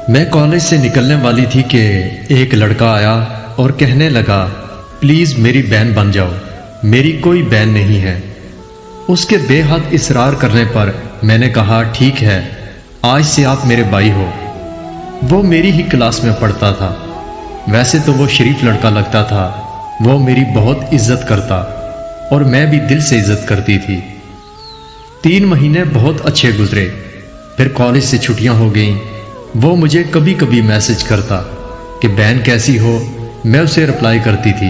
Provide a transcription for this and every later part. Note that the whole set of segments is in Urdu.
میں کالج سے نکلنے والی تھی کہ ایک لڑکا آیا اور کہنے لگا پلیز میری بہن بن جاؤ، میری کوئی بہن نہیں ہے۔ اس کے بے حد اصرار کرنے پر میں نے کہا ٹھیک ہے، آج سے آپ میرے بھائی ہو۔ وہ میری ہی کلاس میں پڑھتا تھا، ویسے تو وہ شریف لڑکا لگتا تھا، وہ میری بہت عزت کرتا اور میں بھی دل سے عزت کرتی تھی۔ 3 مہینے بہت اچھے گزرے، پھر کالج سے چھٹیاں ہو گئیں۔ وہ مجھے کبھی کبھی میسج کرتا کہ بہن کیسی ہو، میں اسے رپلائی کرتی تھی۔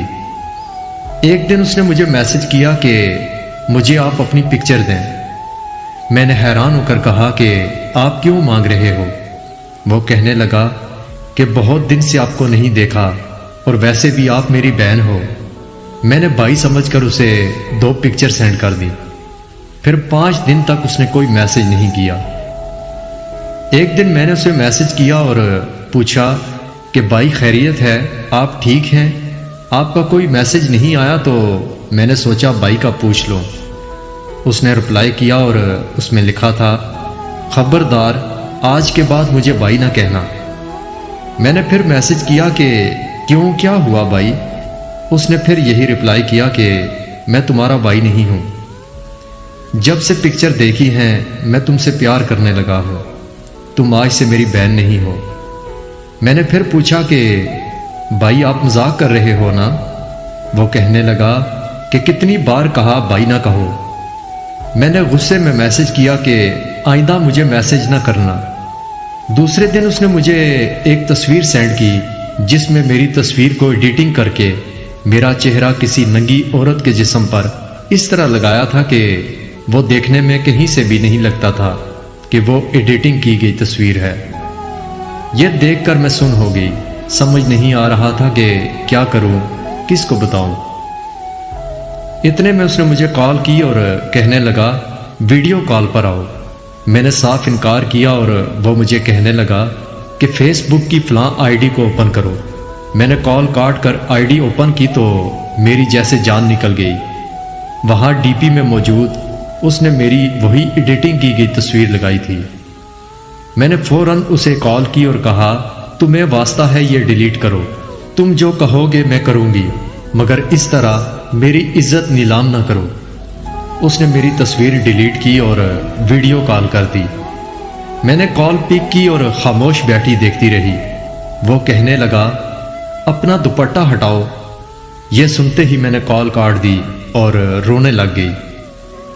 ایک دن اس نے مجھے میسج کیا کہ مجھے آپ اپنی پکچر دیں۔ میں نے حیران ہو کر کہا کہ آپ کیوں مانگ رہے ہو؟ وہ کہنے لگا کہ بہت دن سے آپ کو نہیں دیکھا اور ویسے بھی آپ میری بہن ہو۔ میں نے بھائی سمجھ کر اسے 2 پکچر سینڈ کر دی۔ پھر 5 دن تک اس نے کوئی میسج نہیں کیا۔ ایک دن میں نے اسے میسج کیا اور پوچھا کہ بھائی خیریت ہے، آپ ٹھیک ہیں؟ آپ کا کوئی میسج نہیں آیا تو میں نے سوچا بھائی کا پوچھ لوں۔ اس نے رپلائی کیا اور اس میں لکھا تھا خبردار آج کے بعد مجھے بھائی نہ کہنا۔ میں نے پھر میسج کیا کہ کیوں، کیا ہوا بھائی؟ اس نے پھر یہی رپلائی کیا کہ میں تمہارا بھائی نہیں ہوں، جب سے پکچر دیکھی ہیں میں تم سے پیار کرنے لگا ہوں، تم آج سے میری بہن نہیں ہو۔ میں نے پھر پوچھا کہ بھائی آپ مذاق کر رہے ہو نا؟ وہ کہنے لگا کہ کتنی بار کہا بھائی نہ کہو۔ میں نے غصے میں میسج کیا کہ آئندہ مجھے میسج نہ کرنا۔ دوسرے دن اس نے مجھے ایک تصویر سینڈ کی جس میں میری تصویر کو ایڈیٹنگ کر کے میرا چہرہ کسی ننگی عورت کے جسم پر اس طرح لگایا تھا کہ وہ دیکھنے میں کہیں سے بھی نہیں لگتا تھا کہ وہ ایڈیٹنگ کی گئی تصویر ہے۔ یہ دیکھ کر میں سن ہو گئی، سمجھ نہیں آ رہا تھا کہ کیا کروں، کس کو بتاؤں۔ اتنے میں اس نے مجھے کال کی اور کہنے لگا ویڈیو کال پر آؤ۔ میں نے صاف انکار کیا اور وہ مجھے کہنے لگا کہ فیس بک کی فلاں آئی ڈی کو اوپن کرو۔ میں نے کال کاٹ کر آئی ڈی اوپن کی تو میری جیسے جان نکل گئی۔ وہاں ڈی پی میں موجود اس نے میری وہی ایڈیٹنگ کی گئی تصویر لگائی تھی۔ میں نے فوراً اسے کال کی اور کہا تمہیں واسطہ ہے یہ ڈیلیٹ کرو، تم جو کہو گے میں کروں گی، مگر اس طرح میری عزت نیلام نہ کرو۔ اس نے میری تصویر ڈیلیٹ کی اور ویڈیو کال کر دی۔ میں نے کال پک کی اور خاموش بیٹھی دیکھتی رہی۔ وہ کہنے لگا اپنا دوپٹہ ہٹاؤ۔ یہ سنتے ہی میں نے کال کاٹ دی اور رونے لگ گئی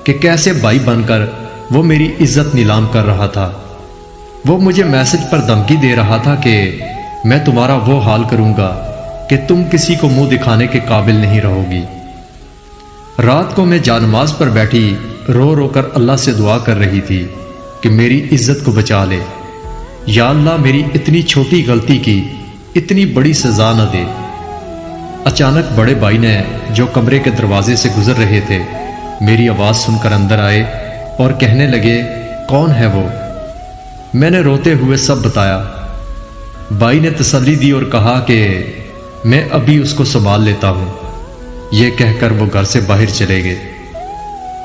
کہ کیسے بھائی بن کر وہ میری عزت نیلام کر رہا تھا۔ وہ مجھے میسج پر دھمکی دے رہا تھا کہ میں تمہارا وہ حال کروں گا کہ تم کسی کو منہ دکھانے کے قابل نہیں رہو گی۔ رات کو میں جانماز پر بیٹھی رو رو کر اللہ سے دعا کر رہی تھی کہ میری عزت کو بچا لے۔ یا اللہ میری اتنی چھوٹی غلطی کی اتنی بڑی سزا نہ دے۔ اچانک بڑے بھائی نے جو کمرے کے دروازے سے گزر رہے تھے میری آواز سن کر اندر آئے اور کہنے لگے کون ہے وہ؟ میں نے روتے ہوئے سب بتایا۔ بھائی نے تسلی دی اور کہا کہ میں ابھی اس کو سنبھال لیتا ہوں۔ یہ کہہ کر وہ گھر سے باہر چلے گئے۔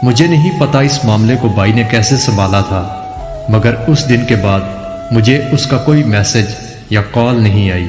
مجھے نہیں پتا اس معاملے کو بھائی نے کیسے سنبھالا تھا، مگر اس دن کے بعد مجھے اس کا کوئی میسج یا کال نہیں آئی۔